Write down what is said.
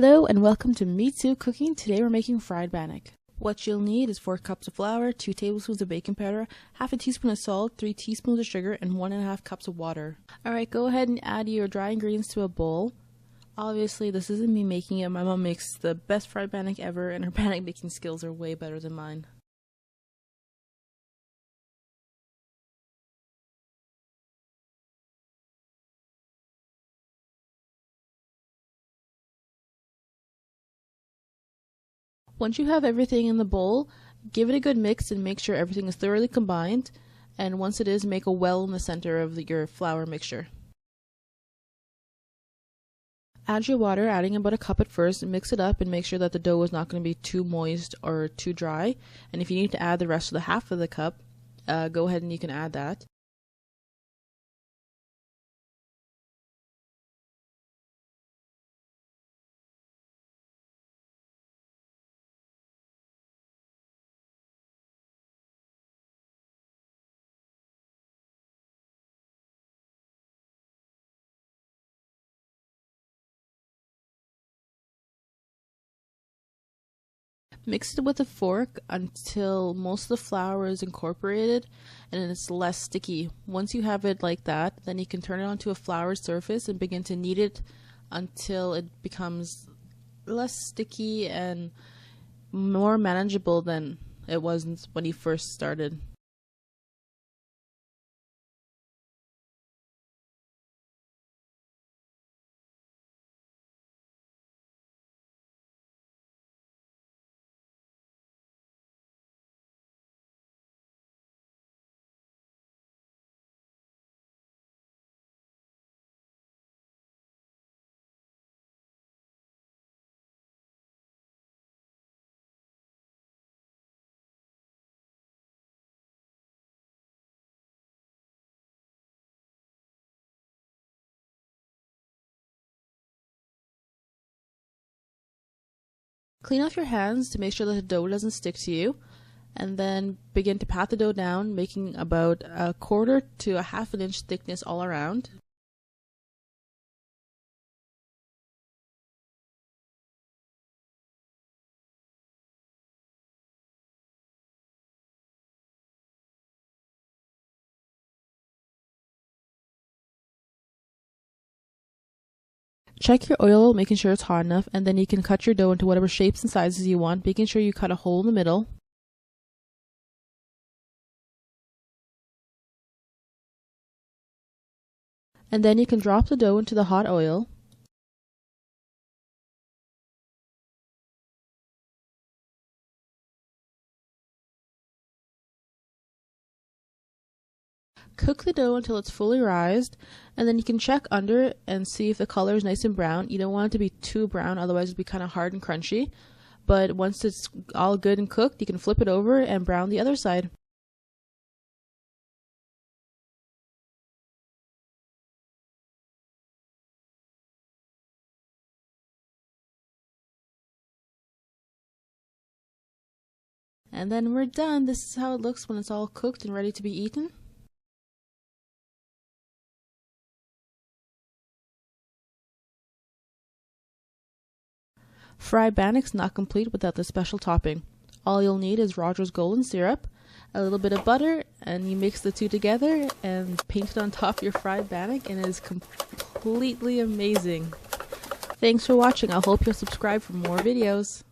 Hello and welcome to Me Too Cooking. Today we're making fried bannock. What you'll need is 4 cups of flour, 2 tablespoons of baking powder, half a teaspoon of salt, 3 teaspoons of sugar, and 1.5 cups of water. Alright, go ahead and add your dry ingredients to a bowl. Obviously this isn't me making it, my mom makes the best fried bannock ever and her bannock making skills are way better than mine. Once you have everything in the bowl, give it a good mix and make sure everything is thoroughly combined. And once it is, make a well in the center of your flour mixture. Add your water, adding about a cup at first, and mix it up and make sure that the dough is not going to be too moist or too dry. And if you need to add the rest of the half of the cup, go ahead and you can add that. Mix it with a fork until most of the flour is incorporated and it's less sticky. Once you have it like that, then you can turn it onto a floured surface and begin to knead it until it becomes less sticky and more manageable than it was when you first started. Clean off your hands to make sure that the dough doesn't stick to you, and then begin to pat the dough down, making about 1/4 to 1/2 inch thickness all around. Check your oil, making sure it's hot enough, and then you can cut your dough into whatever shapes and sizes you want, making sure you cut a hole in the middle. And then you can drop the dough into the hot oil. Cook the dough until it's fully rised, and then you can check under it and see if the color is nice and brown. You don't want it to be too brown, otherwise it'll be kind of hard and crunchy. But once it's all good and cooked, you can flip it over and brown the other side. And then we're done. This is how it looks when it's all cooked and ready to be eaten. Fried bannock's not complete without the special topping. All you'll need is Roger's golden syrup, a little bit of butter, and you mix the two together and paint it on top of your fried bannock, and it is completely amazing. Thanks for watching. I hope you'll subscribe for more videos.